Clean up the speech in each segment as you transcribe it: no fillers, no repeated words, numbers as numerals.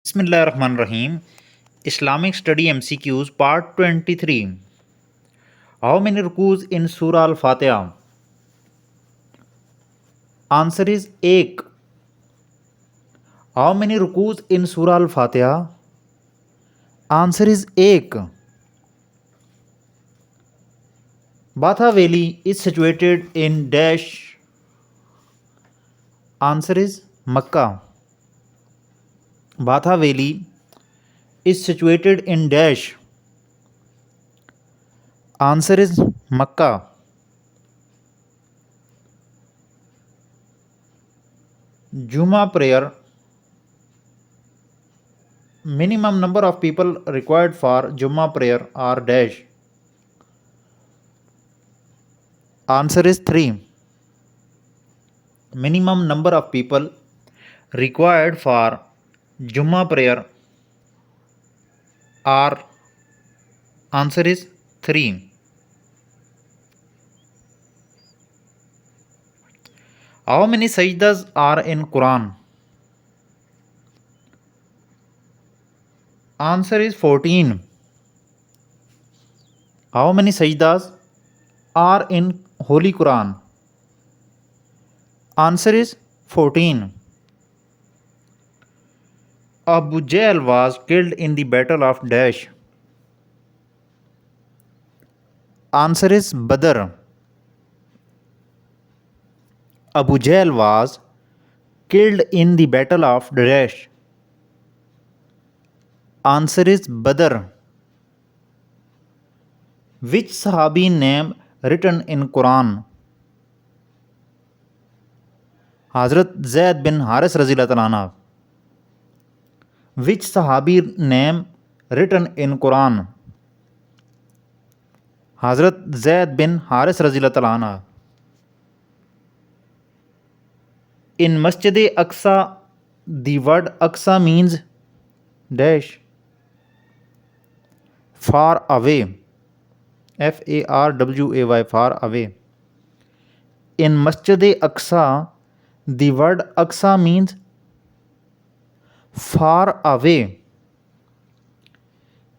Bismillahirrahmanirrahim. Islamic Study MCQs Part 23. How many rukus in Surah Al-Fatiha? Answer is 1. How many rukus in Surah Al-Fatiha? Answer is 1. Batha Valley is situated in dash. Answer is Makkah. Batha Valley is situated in dash. Answer is Makkah. Juma prayer. Minimum number of people required for Juma prayer are dash. Answer is 3. Minimum number of people required for Juma prayer are. Answer is 3. How many sajdas are in Quran? Answer is 14. How many sajdas are in Holy Quran? Answer is 14. Abu Jahl was killed in the battle of dash. Answer is Badr. Abu Jahl was killed in the battle of dash. Answer is Badr. Which Sahabi name written in Quran? Hazrat Zaid bin Haris Razillah Anhu. Which Sahabi name written in Quran? Hazrat Zaid bin Haris Razillah Anhu. In Masjid-e-Aqsa, the word Aqsa means dash. Far away. Farway, far away. In Masjid-e-Aqsa, the word Aqsa means far away.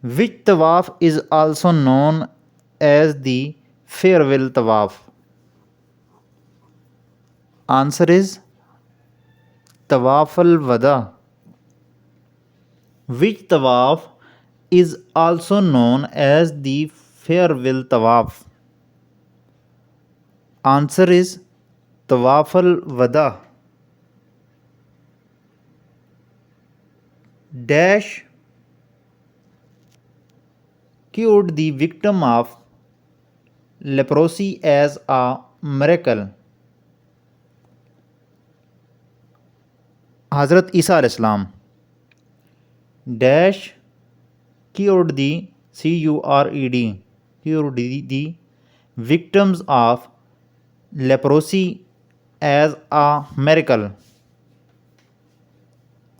Which tawaf is also known as the farewell tawaf? Answer is Tawaf al-Wada. Which tawaf is also known as the farewell tawaf? Answer is Tawaf al-Wada. Dash cured the victim of leprosy as a miracle. Hazrat Isa alayhi salam. Dash cured the cured the victims of leprosy as a miracle.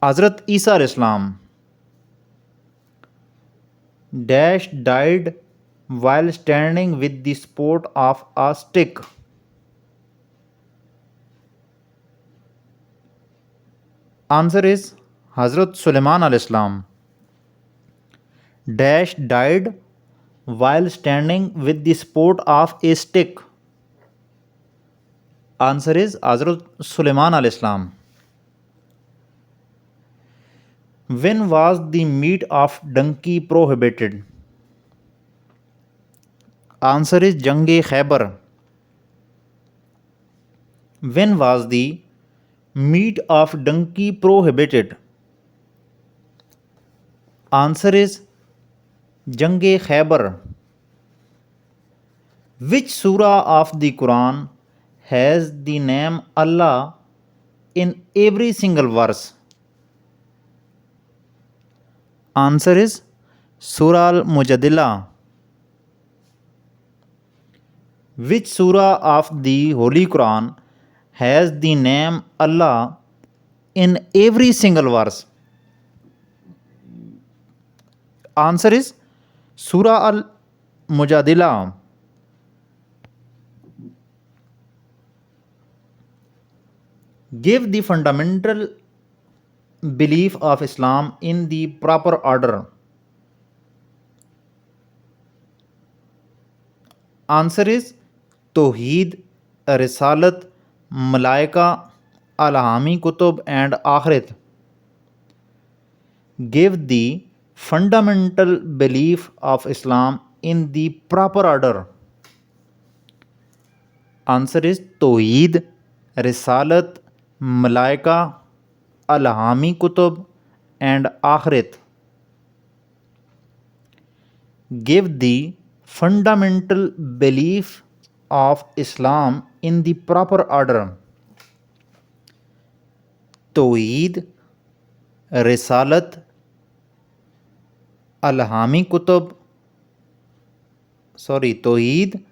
Hazrat Isa alayhi salam. Dash died while standing with the support of a stick. Answer is Hazrat Sulaiman alayhi salam. Dash died while standing with the support of a stick. Answer is Hazrat Sulaiman alayhi salam. When was the meat of donkey prohibited? Answer is Jang-e Khaybar. When was the meat of donkey prohibited? Answer is Jang-e Khaybar. Which surah of the Quran has the name Allah in every single verse? Answer is Surah Al-Mujadila. Which surah of the Holy Quran has the name Allah in every single verse? Answer is Surah Al-Mujadila. Give the fundamental belief of Islam in the proper order? Answer is Tawheed, Risalat, Malaika, Alhami Kutub, and Akhirat. Give the fundamental belief of Islam in the proper order. Answer is Tawheed, Risalat, Malaika, Alhami Kutub, and Akhirat. Give the fundamental belief of Islam in the proper order. Tawheed, Risalat, Alhami Kutub, Tawheed,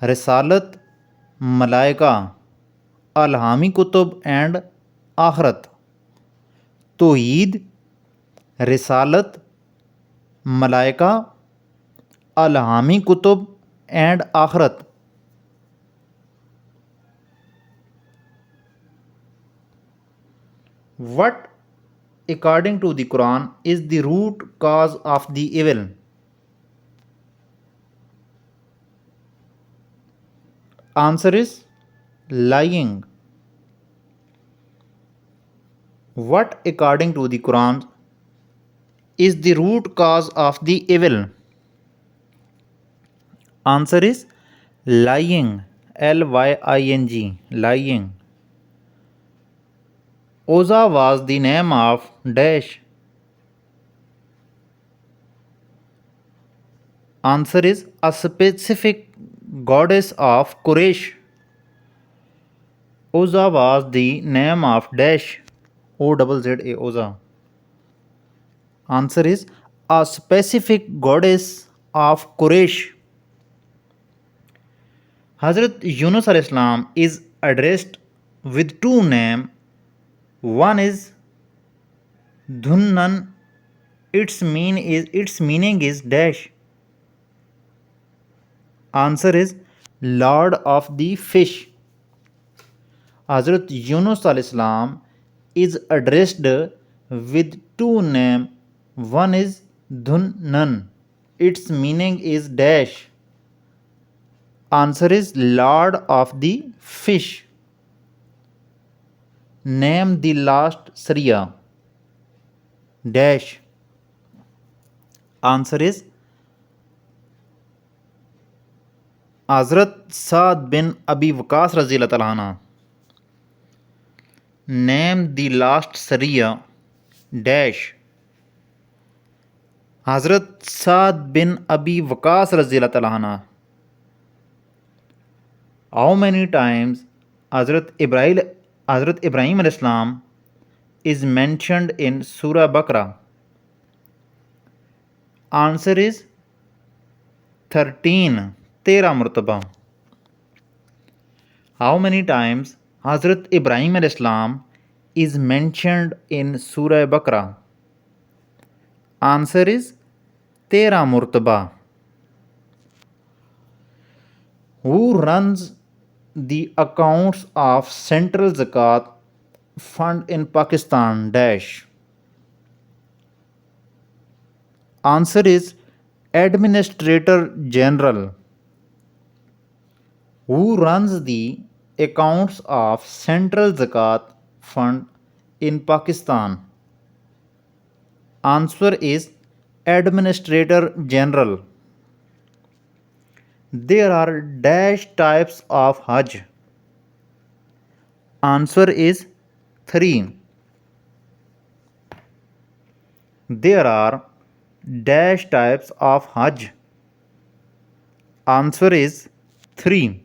Risalat, Malaika, Alhami Kutub, and Akhirat. Tawheed, Risalat, Malaika, Alhami Kutub, and Akhirat. What, according to the Quran, is the root cause of the evil? Answer is lying. What, according to the Quran, is the root cause of the evil? Answer is lying. Lying. Lying. Oza was the name of dash. Answer is a specific goddess of Quraysh. Oza was the name of dash. O-Z-Z-A, Oza. Answer is a specific goddess of Quraysh. Hazrat Yunus al-Islam is addressed with two names. One is Dhunnan. Its meaning is dash. Answer is Lord of the fish. Hazrat Yunus al-Islam is addressed with two names. One is Dhunnan. Its meaning is dash. Answer is Lord of the fish. Name the last Surah. Dash. Answer is Hazrat Saad bin Abi Waqas Raziyallahu anhu. Name the last Surah. Dash. Hazrat Saad bin Abi Waqas Raziyallahu anhu. How many times Hazrat Ibrahim al-Islam is mentioned in Surah Baqarah? Answer is 13. 13 martaba. How many times Hazrat Ibrahim al-Islam is mentioned in Surah Baqarah? Answer is 13 martaba. Who runs the accounts of Central Zakat Fund in Pakistan? Dash. Answer is Administrator General. Who runs the accounts of Central Zakat Fund in Pakistan? Answer is Administrator General. There are dash types of Hajj. Answer is 3. There are dash types of Hajj. Answer is 3.